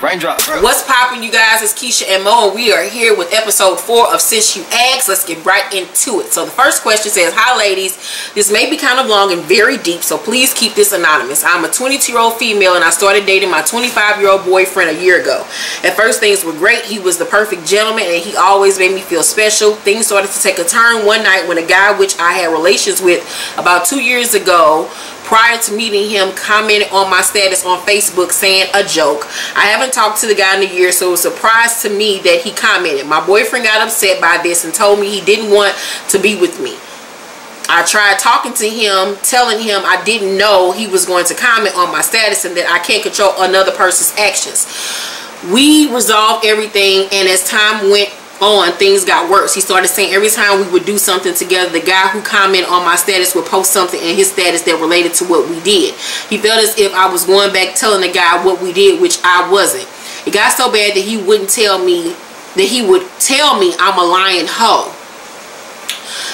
Raindrop. What's poppin', you guys? It's Keisha and Mo, and we are here with episode 4 of Since You Asked. Let's get right into it. So the first question says, hi ladies, this may be kind of long and very deep, so please keep this anonymous. I'm a 22-year-old female and I started dating my 25-year-old boyfriend a year ago. At first things were great. He was the perfect gentleman and he always made me feel special. Things started to take a turn one night when a guy which I had relations with about 2 years ago, prior to meeting him, commented on my status on Facebook saying a joke. I haven't talked to the guy in a year, so it was a surprise to me that he commented. My boyfriend got upset by this and told me he didn't want to be with me. I tried talking to him, telling him I didn't know he was going to comment on my status and that I can't control another person's actions. We resolved everything, and as time went on, things got worse. He started saying every time we would do something together, the guy who commented on my status would post something in his status that related to what we did. He felt as if I was going back telling the guy what we did, which I wasn't. It got so bad that he would tell me I'm a lying hoe.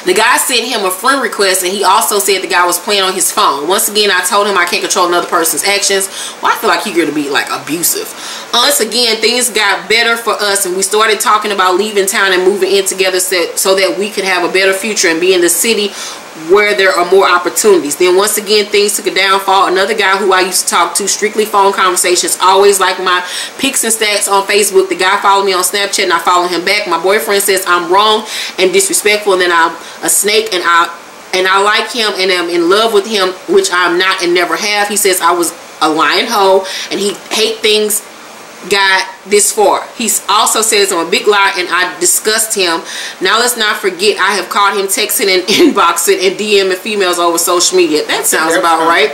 The guy sent him a friend request and he also said the guy was playing on his phone. Once again, I told him I can't control another person's actions. Well, I feel like he's going to be like abusive. Once again, things got better for us and we started talking about leaving town and moving in together so that we could have a better future and be in the city where there are more opportunities. Then once again, things took a downfall. Another guy who I used to talk to, strictly phone conversations, always like my pics and stats on Facebook. The guy followed me on Snapchat and I follow him back. My boyfriend says I'm wrong and disrespectful and then I'm a snake and I like him and am in love with him, which I'm not and never have. He says I was a lying hoe and he hate things got this far. He also says I'm a big lie and I disgust him. Now let's not forget I have caught him texting and inboxing and DMing females over social media. That sounds about right.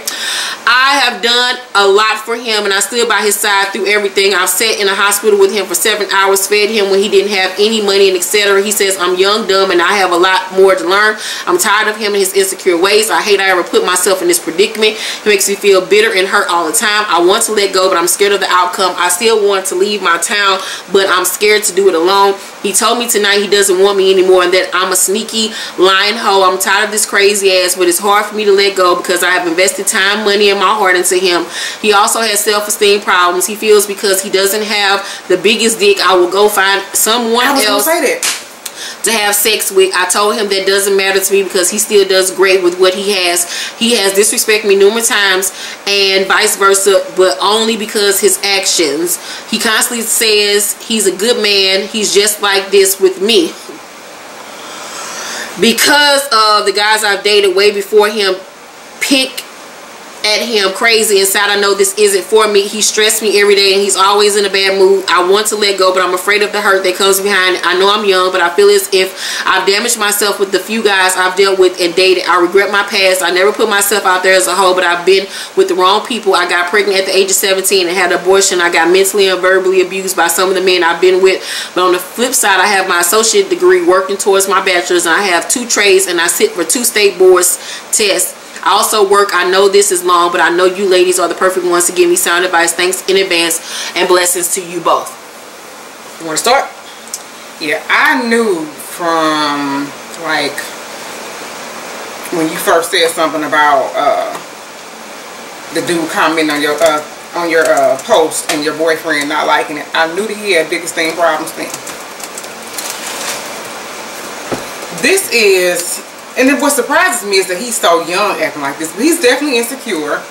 I have done a lot for him and I stood by his side through everything. I've sat in a hospital with him for 7 hours, fed him when he didn't have any money and etc. He says I'm young, dumb, and I have a lot more to learn. I'm tired of him and his insecure ways. I hate I ever put myself in this predicament. It makes me feel bitter and hurt all the time. I want to let go, but I'm scared of the outcome. I still want to leave my town, but I'm scared to do it alone. He told me tonight he doesn't want me anymore and that I'm a sneaky lying hoe. I'm tired of this crazy ass, but it's hard for me to let go because I have invested time, money, and my heart into him. He also has self-esteem problems. He feels because he doesn't have the biggest dick, I will go find someone else to have sex with. I told him that doesn't matter to me because he still does great with what he has. He has disrespected me numerous times and vice versa, but only because his actions. He constantly says he's a good man. He's just like this with me. Because of the guys I've dated way before him pick at him crazy inside, I know this isn't for me. He stressed me every day and he's always in a bad mood. I want to let go, but I'm afraid of the hurt that comes behind it. I know I'm young, but I feel as if I've damaged myself with the few guys I've dealt with and dated. I regret my past. I never put myself out there as a hoe, but I've been with the wrong people. I got pregnant at the age of 17 and had an abortion. I got mentally and verbally abused by some of the men I've been with. But on the flip side, I have my associate degree working towards my bachelor's and I have 2 trades and I sit for 2 state boards tests. I also work. I know this is long, but I know you ladies are the perfect ones to give me sound advice. Thanks in advance and blessings to you both. You want to start? Yeah, I knew from like when you first said something about the dude commenting on your post and your boyfriend not liking it. I knew that he had biggest thing problems then. This is. And then what surprises me is that he's so young acting like this. But he's definitely insecure.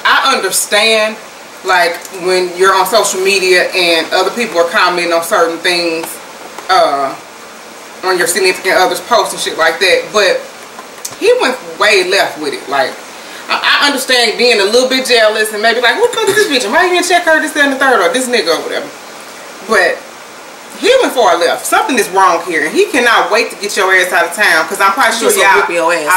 I understand, like, when you're on social media and other people are commenting on certain things on your significant other's posts and shit like that. But he went way left with it. Like, I understand being a little bit jealous and maybe like, what the fuck is this bitch? Why you didn't check her, this, that, and the third, or this nigga or whatever. But he went far left. Something is wrong here. He cannot wait to get your ass out of town because I'm probably sure y'all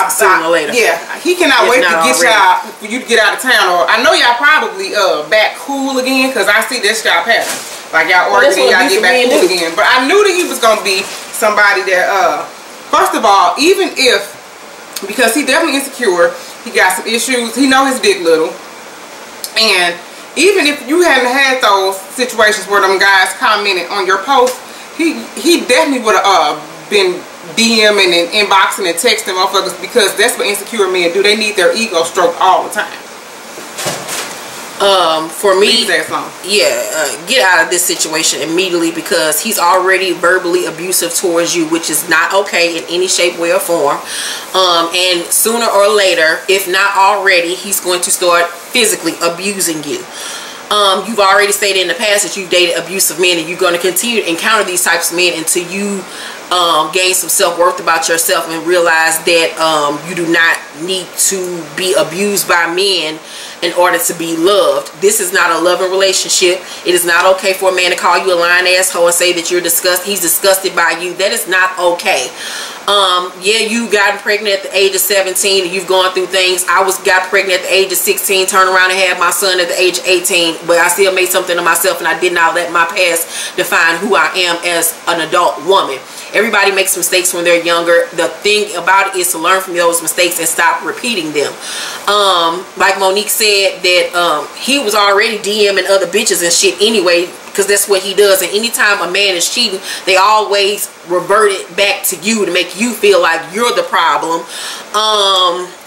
sooner or later. Yeah, he cannot wait to get y'all for you to get out of town. Or I know y'all probably back cool again because I see this y'all pattern. Like y'all arguing, y'all get back cool again. But I knew that he was gonna be somebody that first of all, even if because he definitely insecure, he got some issues. He know his dick little, and even if you hadn't had those situations where them guys commented on your post, he definitely would have been DMing and inboxing and texting motherfuckers because that's what insecure men do. They need their ego stroked all the time. For me, get out of this situation immediately, because he's already verbally abusive towards you, which is not okay in any shape, way, or form. And sooner or later, if not already, he's going to start physically abusing you. You've already stated in the past that you've dated abusive men, and you're going to continue to encounter these types of men until you gain some self-worth about yourself and realize that you do not need to be abused by men in order to be loved. This is not a loving relationship. It is not okay for a man to call you a lying asshole and say that you're he's disgusted by you. That is not okay. Yeah, you got pregnant at the age of 17 and you've gone through things. I got pregnant at the age of 16, turned around and had my son at the age of 18, but I still made something of myself, and I did not let my past define who I am as an adult woman. Everybody makes mistakes when they're younger. The thing about it is to learn from those mistakes and stop repeating them. Like Monique said, that he was already DMing other bitches and shit anyway, because that's what he does. And anytime a man is cheating, they always revert it back to you to make you feel like you're the problem.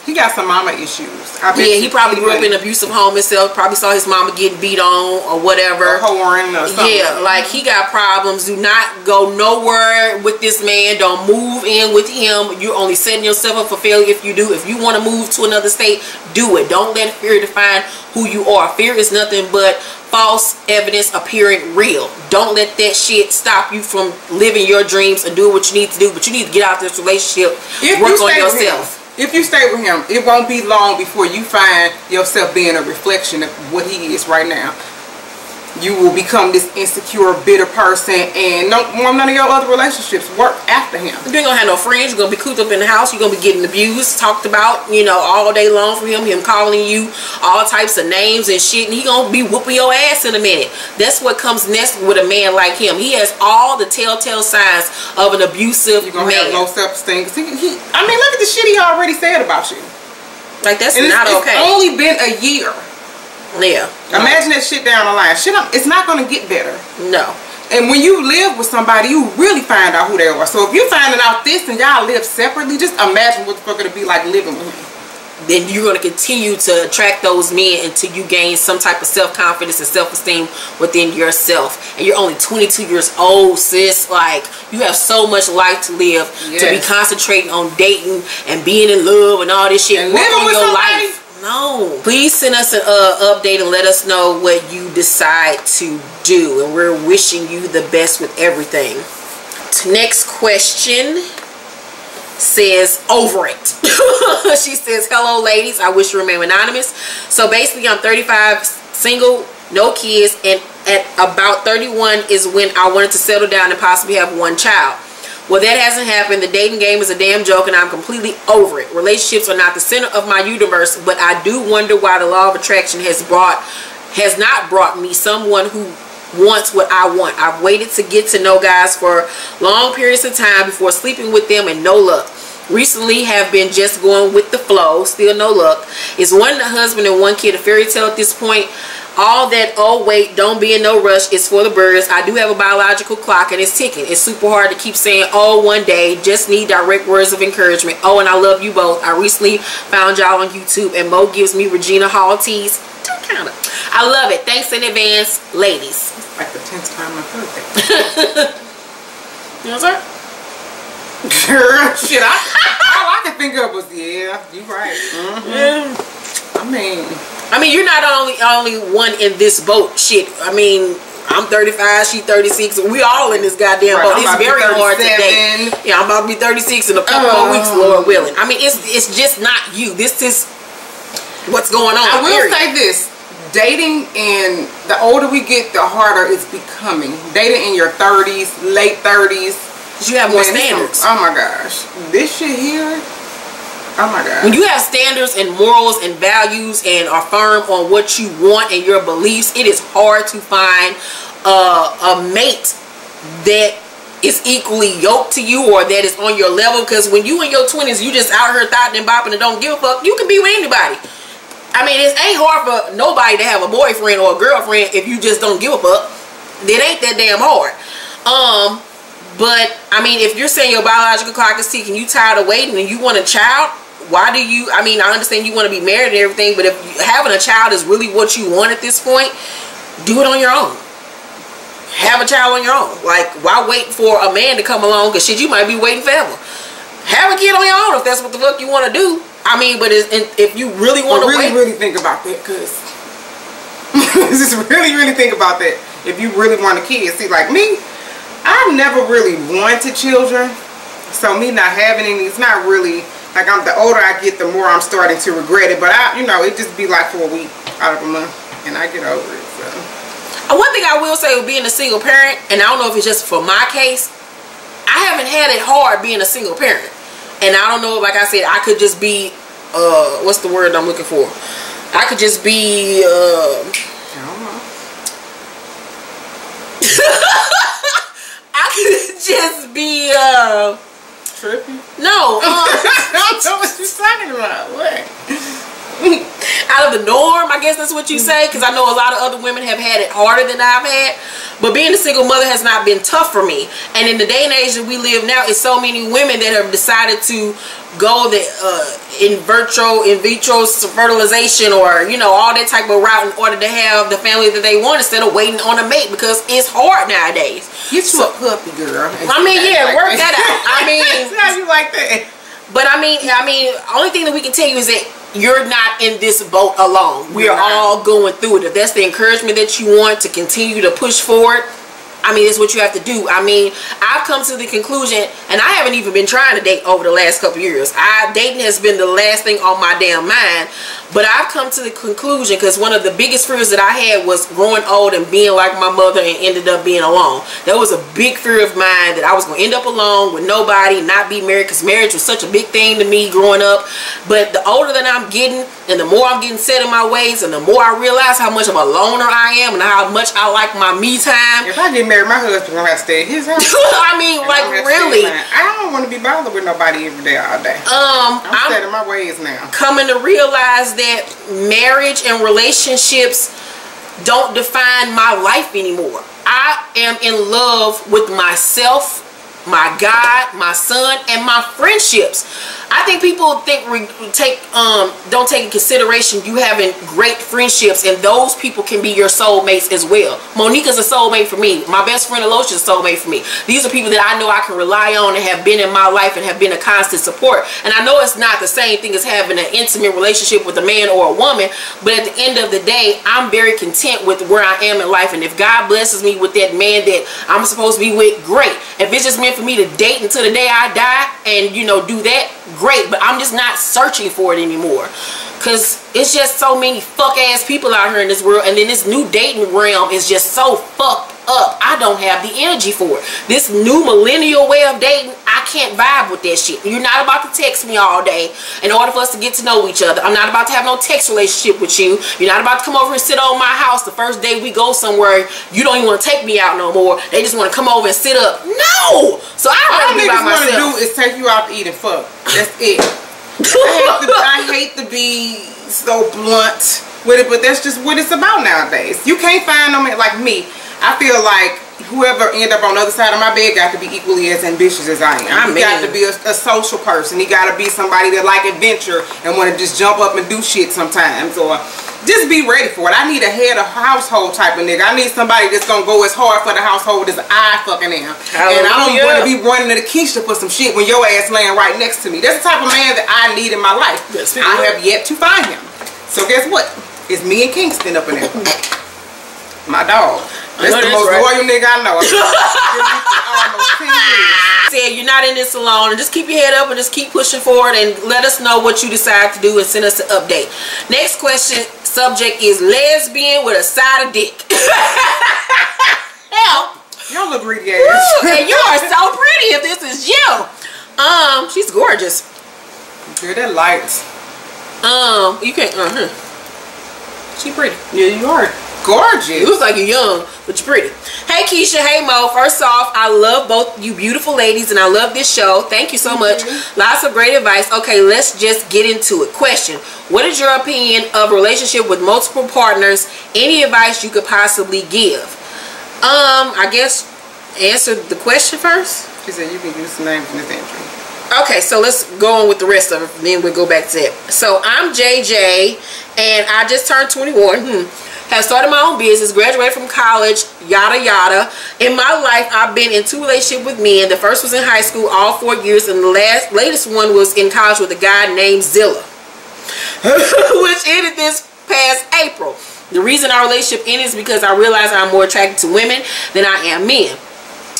He got some mama issues. Yeah, he probably grew up in an abusive home himself. Probably saw his mama getting beat on or whatever. Or whoring or something. Yeah, like he got problems. Do not go nowhere with this man. Don't move in with him. You're only setting yourself up for failure if you do. If you want to move to another state, do it. Don't let fear define who you are. Fear is nothing but false evidence appearing real. Don't let that shit stop you from living your dreams and doing what you need to do. But you need to get out of this relationship. Work on yourself. If you stay with him, it won't be long before you find yourself being a reflection of what he is right now. You will become this insecure, bitter person, and none of your other relationships work after him. You ain't gonna have no friends. You're gonna be cooped up in the house. You're gonna be getting abused, talked about, you know, all day long from him calling you all types of names and shit, and he gonna be whooping your ass in a minute. That's what comes next with a man like him. He has all the telltale signs of an abusive You're gonna man. have low self-esteem. I mean, look at the shit he already said about you. Like, that's not okay. It's only been a year. Yeah. Imagine that shit down the line. It's not going to get better. No. And when you live with somebody, you really find out who they are. So if you're finding out this and y'all live separately, just imagine what the fuck it'll be like living with him. Then you're going to continue to attract those men until you gain some type of self-confidence and self-esteem within yourself. And you're only 22 years old, sis. Like, you have so much life to live. Yes. To be concentrating on dating and being in love and all this shit. And living with your life. No. Please send us an update and let us know what you decide to do. And we're wishing you the best with everything. Next question says, over it. She says, hello ladies, I wish to remain anonymous. So basically I'm 35, single, no kids, and at about 31 is when I wanted to settle down and possibly have one child. Well, that hasn't happened. The dating game is a damn joke and I'm completely over it. Relationships are not the center of my universe, but I do wonder why the law of attraction has not brought me someone who wants what I want. I've waited to get to know guys for long periods of time before sleeping with them, and no luck. Recently have been just going with the flow, still no luck. Is one husband and one kid a fairy tale at this point? All that, oh wait, don't be in no rush, is for the birds. I do have a biological clock and it's ticking. It's super hard to keep saying, oh, one day. Just need direct words of encouragement. Oh, and I love you both. I recently found y'all on YouTube and Mo gives me Regina Hall teas. Kinda. I love it. Thanks in advance, ladies. It's like the 10th time I've heard that. You know what I'm saying? Girl, shit, all I can think of was, yeah, you right. I mean, you're not only one in this boat. Shit, I mean, I'm 35, she 36. We all in this goddamn boat. It's very hard today. Yeah, I'm about to be 36 in a couple more weeks, Lord willing. I mean, it's just not you. This is what's going on. I will say this. Dating, and the older we get, the harder it's becoming. Dating in your 30s, late 30s. You have more standards. Oh my gosh. This shit here. Oh my god. When you have standards and morals and values and are firm on what you want and your beliefs, it is hard to find a mate that is equally yoked to you or that is on your level. Because when you in your 20s, you just out here thotting and bopping and don't give a fuck, you can be with anybody. I mean, it ain't hard for nobody to have a boyfriend or a girlfriend if you just don't give a fuck. It ain't that damn hard. But I mean, if you're saying your biological clock is ticking, you tired of waiting and you want a child, why do you, I mean, I understand you want to be married and everything, but if having a child is really what you want at this point, do it on your own. Have a child on your own. Like, why wait for a man to come along? Because shit, you might be waiting forever. Have a kid on your own if that's what the fuck you want to do. I mean, but if you really want to really think about that, because just really think about that. If you really want a kid, see, like me, I've never really wanted children, so me not having any, it's not really like, the older I get, the more I'm starting to regret it. But it just be like for a week out of a month, and I get over it. So. One thing I will say with being a single parent, and I don't know if it's just for my case, I haven't had it hard being a single parent. And I don't know, like I said, I could just be, what's the word I'm looking for? I could just be, I don't know. I could just be, trippy? No. I don't know what you're talking about. What? Out of the norm, I guess that's what you say, because I know a lot of other women have had it harder than I've had, but being a single mother has not been tough for me. And in the day and age that we live now, it's so many women that have decided to go the in vitro fertilization, or all that type of route in order to have the family that they want, instead of waiting on a mate, because it's hard nowadays. Get you a puppy, girl. I mean, yeah, work that out. I mean, how you like that? But I mean, only thing that we can tell you is that you're not in this boat alone. We are all going through it. If that's the encouragement that you want to continue to push forward, I mean, it's what you have to do. I mean, I've come to the conclusion, and I haven't even been trying to date over the last couple years. Dating has been the last thing on my damn mind. But I've come to the conclusion, because one of the biggest fears that I had was growing old and being like my mother and ended up being alone. That was a big fear of mine, that I was going to end up alone with nobody, not be married, because marriage was such a big thing to me growing up. But the older that I'm getting, and the more I'm getting set in my ways, and the more I realize how much of a loner I am and how much I like my me time. If I get married, my husband gonna have to stay at his house. I mean, like, really, I don't want to be bothered with nobody every day, all day. I'm set in my ways now. Coming to realize that marriage and relationships don't define my life anymore. I am in love with myself, my God, my son, and my friendships. I think people don't take in consideration you having great friendships, and those people can be your soulmates as well. Monica's a soulmate for me. My best friend Alocia's a soulmate for me. These are people that I know I can rely on and have been in my life and have been a constant support. And I know it's not the same thing as having an intimate relationship with a man or a woman, but at the end of the day, I'm very content with where I am in life. And if God blesses me with that man that I'm supposed to be with, great. If it's just meant for me to date until the day I die and do that, great. But I'm just not searching for it anymore, because it's just so many fuck ass people out here in this world, and then this new dating realm is just so fucked up. I don't have the energy for it. This new millennial way of dating, I can't vibe with that shit. You're not about to text me all day in order for us to get to know each other. I'm not about to have no text relationship with you. You're not about to come over and sit on my house the first day we go somewhere. You don't even want to take me out no more. They just want to come over and sit up. No! So I'd rather be by myself. All niggas want to do is take you out to eat and fuck. That's it. I hate to be so blunt with it, but that's just what it's about nowadays. You can't find no man like me. I feel like whoever end up on the other side of my bed got to be equally as ambitious as I am. He got to be a social person. He got to be somebody that like adventure and want to just jump up and do shit sometimes, or just be ready for it. I need a head of household type of nigga. I need somebody that's gonna go as hard for the household as I fucking am. Hallelujah. And I don't want to be running to the Keisha for some shit when your ass laying right next to me. That's the type of man that I need in my life. Yes, I have yet to find him. So guess what? It's me and Kingston up in there. My dog. That's the most loyal nigga I know. Almost 10 years. Said you're not in this alone, and just keep your head up and just keep pushing forward, and let us know what you decide to do and send us an update. Next question subject is lesbian with a side of dick. Help. Y'all look greedy ass. And you are so pretty if this is you. She's gorgeous. Girl, that lights. You can't she pretty. Yeah, you are gorgeous. You look like you're young, but you're pretty. Hey Keisha, hey Mo. First off, I love both you beautiful ladies, and I love this show. Thank you so much. Lots of great advice. Okay, let's just get into it. Question: what is your opinion of relationship with multiple partners? Any advice you could possibly give? I guess answer the question first. She said you can use the name from this entry. Okay, so let's go on with the rest of it, then we'll go back to it. So I'm JJ, and I just turned 21. Have started my own business, graduated from college, yada yada. In my life, I've been in 2 relationships with men. The first was in high school, all 4 years, and the latest one was in college with a guy named Zilla, which ended this past April. The reason our relationship ended is because I realized I'm more attracted to women than I am men.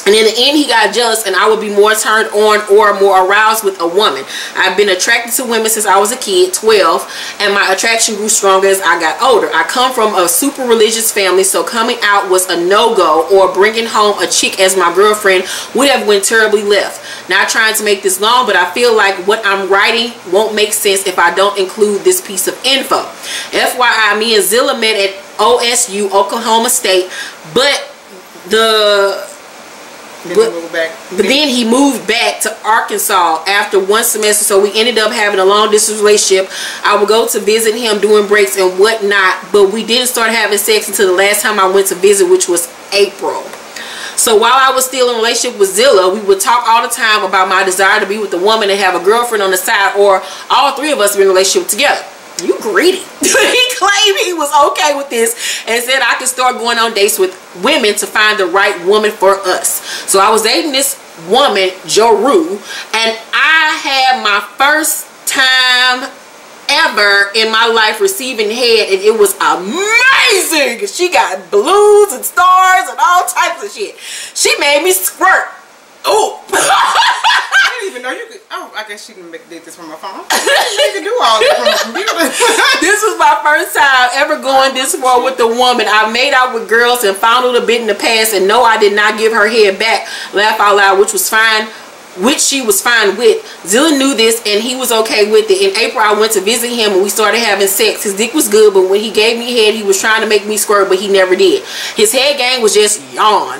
And in the end, he got jealous, and I would be more turned on or more aroused with a woman. I've been attracted to women since I was a kid, 12, and my attraction grew stronger as I got older. I come from a super religious family, so coming out was a no-go, or bringing home a chick as my girlfriend would have went terribly left. Not trying to make this long, but I feel like what I'm writing won't make sense if I don't include this piece of info. FYI, me and Zilla met at OSU, Oklahoma State, but then he moved back to Arkansas after 1 semester, so we ended up having a long distance relationship. I would go to visit him doing breaks and whatnot, but we didn't start having sex until the last time I went to visit, which was April. So while I was still in a relationship with Zilla, we would talk all the time about my desire to be with a woman and have a girlfriend on the side, or all 3 of us were in a relationship together. You greedy. He claimed he was okay with this and said I could start going on dates with women to find the right woman for us. So I was dating this woman, Joru, and I had my first time ever in my life receiving head, and it was amazing. She got balloons and stars and all types of shit. She made me squirt. Oh. I didn't even know you could. Oh, I guess she can did this from my phone. She can do all this from a computer. This was my first time ever going this far with a woman. I made out with girls and fondled a bit in the past, and no, I did not give her head back. Laugh out loud, which was fine, which she was fine with. Zilla knew this, and he was okay with it. In April, I went to visit him, and we started having sex. His dick was good, but when he gave me head, he was trying to make me squirt, but he never did. His head game was just yawn.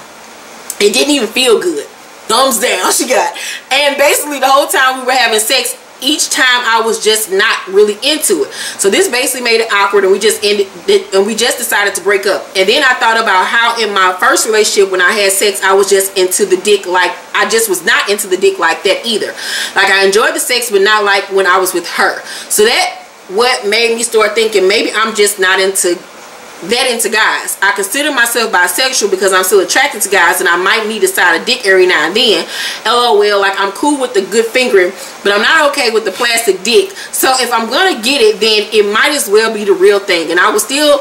It didn't even feel good. Thumbs down, she got. And basically the whole time we were having sex, each time I was just not really into it. So this basically made it awkward, and we just ended it, and we just decided to break up. And then I thought about how in my first relationship when I had sex, I was just into the dick, like I just was not into the dick like that either. Like I enjoyed the sex, but not like when I was with her. So that what made me start thinking maybe I'm just not into guys. I consider myself bisexual because I'm still attracted to guys, and I might need a side of dick every now and then. LOL, like I'm cool with the good fingering, but I'm not okay with the plastic dick. So if I'm gonna get it, then it might as well be the real thing. And I will still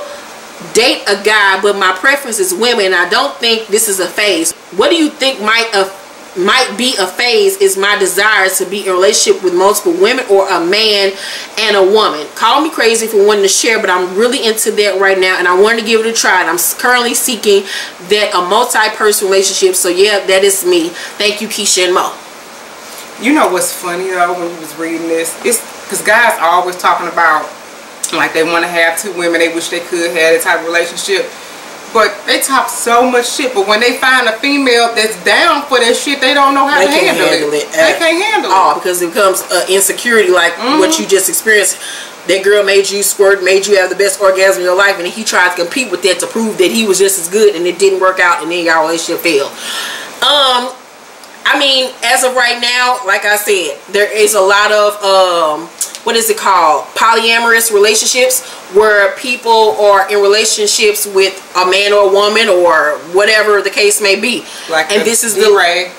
date a guy, but my preference is women. I don't think this is a phase. What do you think might be a phase? Is my desire to be in a relationship with multiple women, or a man and a woman. Call me crazy for wanting to share, but I'm really into that right now, and I wanted to give it a try, and I'm currently seeking that a multi-person relationship. So yeah, that is me. Thank you, Keisha and Mo. You know what's funny though when you was reading this? It's because guys are always talking about like they want to have 2 women, they wish they could have that type of relationship. But they talk so much shit, but when they find a female that's down for that shit, they don't know how to handle it. They can't handle it. Because it becomes insecurity, like what you just experienced. That girl made you squirt, made you have the best orgasm in your life, and he tried to compete with that to prove that he was just as good, and it didn't work out, and then your relationship failed. I mean, as of right now, like I said, there is a lot of what is it called, polyamorous relationships, where people are in relationships with a man or a woman or whatever the case may be. Like, and this is the Ray.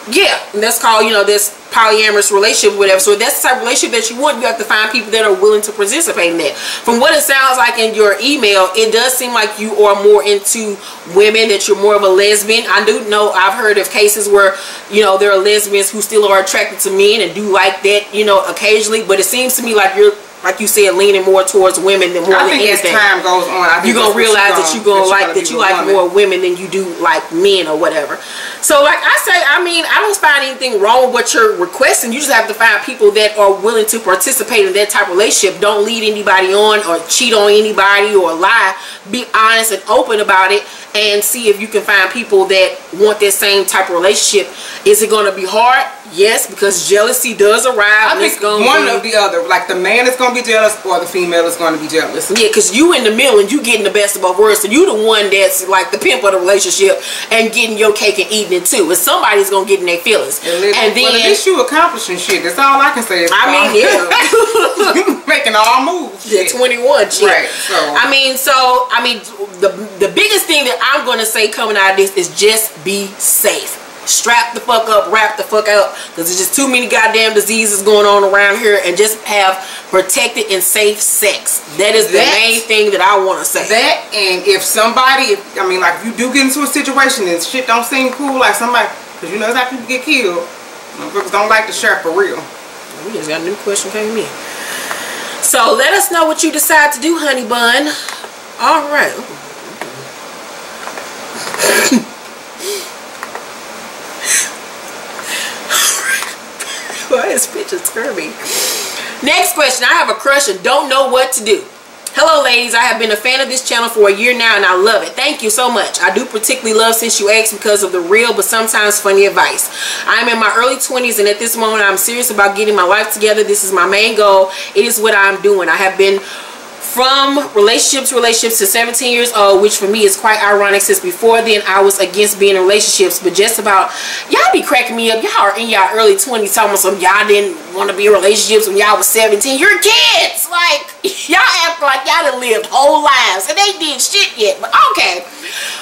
Yeah, and that's called, you know, this polyamorous relationship, whatever. So if that's the type of relationship that you want, you have to find people that are willing to participate in that. From what it sounds like in your email, it does seem like you are more into women, that you're more of a lesbian. I do know, I've heard of cases where, you know, there are lesbians who still are attracted to men and do like that, you know, occasionally. But it seems to me like you're, like you said, leaning more towards women than more than anything. As time goes on, you're gonna realize that you like more women than you do like men or whatever. So like I say, I mean, I don't find anything wrong with what you're requesting. You just have to find people that are willing to participate in that type of relationship. Don't lead anybody on or cheat on anybody or lie. Be honest and open about it, and see if you can find people that want that same type of relationship. Is it going to be hard? Yes, because jealousy does arrive. I think one or the other. Like the man is going to be jealous or the female is going to be jealous. Yeah, because you in the middle and you getting the best of both worlds. So you the one that's like the pimp of the relationship and getting your cake and eating it too. And somebody's going to get in their feelings. And then, well, at least you accomplishing shit. That's all I can say. I mean, yeah. Making all moves. Yeah, 21 shit. Right. So. I mean, the biggest thing that I'm going to say coming out of this is just be safe. Strap the fuck up, wrap the fuck up, because there's just too many goddamn diseases going on around here, and just have protected and safe sex. That is the main thing that I want to say. That, and if somebody, I mean, like if you do get into a situation and shit don't seem cool, like somebody, because you know that's how people get killed. Motherfuckers don't like to share for real. We just got a new question came in. So let us know what you decide to do, honey bun. All right. Why is picture scurvy? Next question. I have a crush and don't know what to do. Hello ladies, I have been a fan of this channel for a year now and I love it. Thank you so much. I do particularly love Since You Asked because of the real but sometimes funny advice. I am in my early 20s and at this moment I'm serious about getting my life together. This is my main goal. It is what I'm doing. I have been from relationship to relationships to 17 years old, which for me is quite ironic since before then I was against being in relationships, but just about, y'all be cracking me up. Y'all are in y'all early 20s talking about some y'all didn't want to be in relationships when y'all was 17. You're kids! Like, y'all act like y'all done lived whole lives and they did shit yet, but okay.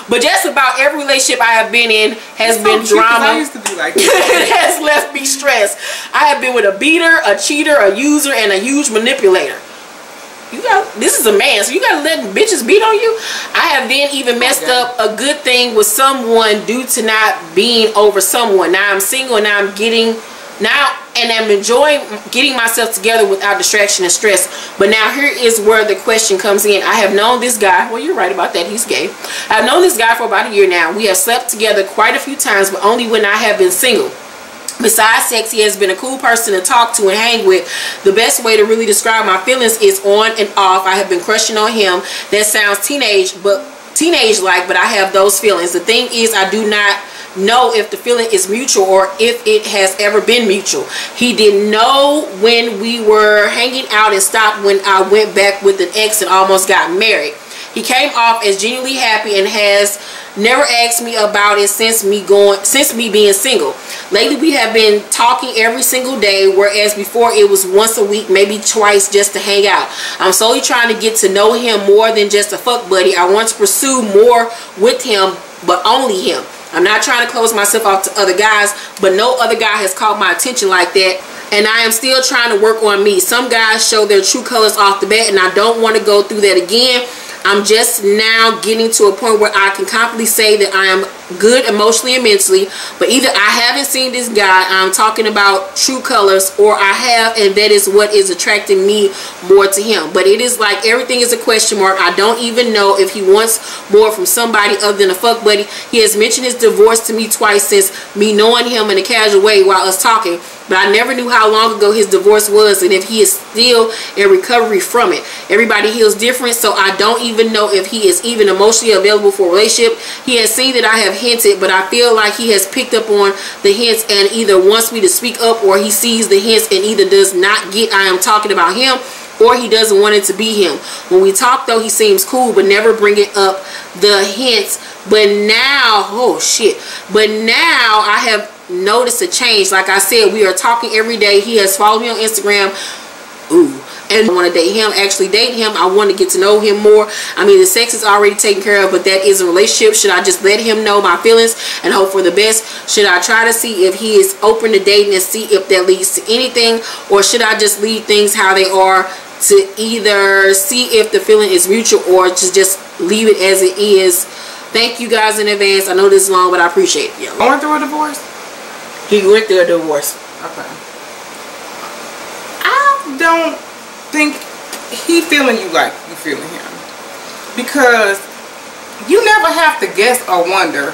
But just about every relationship I have been in has been drama. I used to be like that. It has left me stressed. I have been with a beater, a cheater, a user, and a huge manipulator. This is a man, so you gotta let bitches beat on you. I have then even messed up a good thing with someone due to not being over someone. Now I'm single and now I'm enjoying getting myself together without distraction and stress. But now here is where the question comes in. I have known this guy. Well, you're right about that. He's gay. I've known this guy for about a year now. We have slept together quite a few times, but only when I have been single. Besides sex, he has been a cool person to talk to and hang with. The best way to really describe my feelings is on and off. I have been crushing on him. That sounds teenage-like, but I have those feelings. The thing is, I do not know if the feeling is mutual or if it has ever been mutual. He didn't know when we were hanging out and stopped when I went back with an ex and almost got married. He came off as genuinely happy and has never asked me about it since me being single. Lately we have been talking every single day, whereas before it was once a week, maybe twice, just to hang out. I'm slowly trying to get to know him more than just a fuck buddy. I want to pursue more with him, but only him. I'm not trying to close myself off to other guys, but no other guy has caught my attention like that. And I am still trying to work on me. Some guys show their true colors off the bat and I don't want to go through that again. I'm just now getting to a point where I can confidently say that I am good emotionally and mentally, but either I haven't seen this guy I'm talking about true colors, or I have, and that is what is attracting me more to him. But it is like everything is a question mark. I don't even know if he wants more from somebody other than a fuck buddy. He has mentioned his divorce to me twice since me knowing him in a casual way while us talking, but I never knew how long ago his divorce was and if he is still in recovery from it. Everybody heals different, so I don't even know if he is even emotionally available for a relationship. He has seen that I have hinted, but I feel like he has picked up on the hints and either wants me to speak up, or he sees the hints and either does not get I am talking about him, or he doesn't want it to be him. When we talk though, he seems cool but never bringing up the hints. But now, oh shit, but now I have noticed a change. Like I said, we are talking every day. He has followed me on Instagram. Ooh. And I want to date him, actually date him. I want to get to know him more. I mean, the sex is already taken care of, but that is a relationship. Should I just let him know my feelings and hope for the best? Should I try to see if he is open to dating and see if that leads to anything? Or should I just leave things how they are to either see if the feeling is mutual or just leave it as it is? Thank you guys in advance. I know this is long, but I appreciate it. Going through a divorce? He went through a divorce. Okay. I don't think he feeling you like you feeling him, because you never have to guess or wonder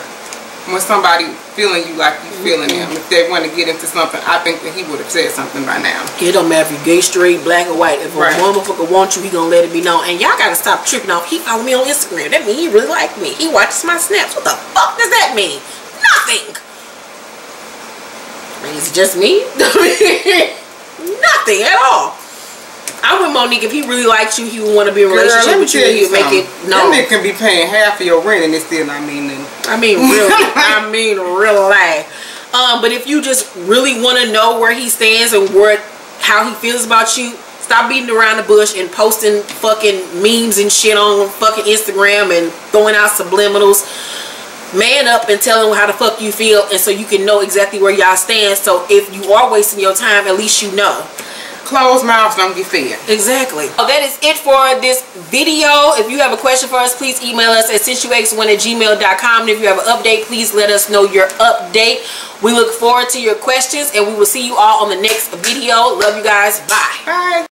when somebody feeling you like you feeling them. If they want to get into something, I think that he would have said something by now. It don't matter if you're gay, straight, black, or white. If a motherfucker wants you, he gonna let it be known. And y'all gotta stop tripping off. He followed me on Instagram. That means he really liked me. He watches my snaps. What the fuck does that mean? Nothing. I mean, is it just me? Nothing at all. I with Monique, if he really likes you, he would want to be in a relationship with you, he would make it known. That nigga can be paying half of your rent and it still not mean nothing. I mean, real life. But if you just really want to know where he stands and how he feels about you, stop beating around the bush and posting fucking memes and shit on fucking Instagram and throwing out subliminals. Man up and tell him how the fuck you feel, and so you can know exactly where y'all stand. So if you are wasting your time, at least you know. Closed mouths don't get fed. Exactly. So that is it for this video. If you have a question for us, please email us at sexualx1@gmail.com. And if you have an update, please let us know your update. We look forward to your questions, and we will see you all on the next video. Love you guys. Bye. Bye.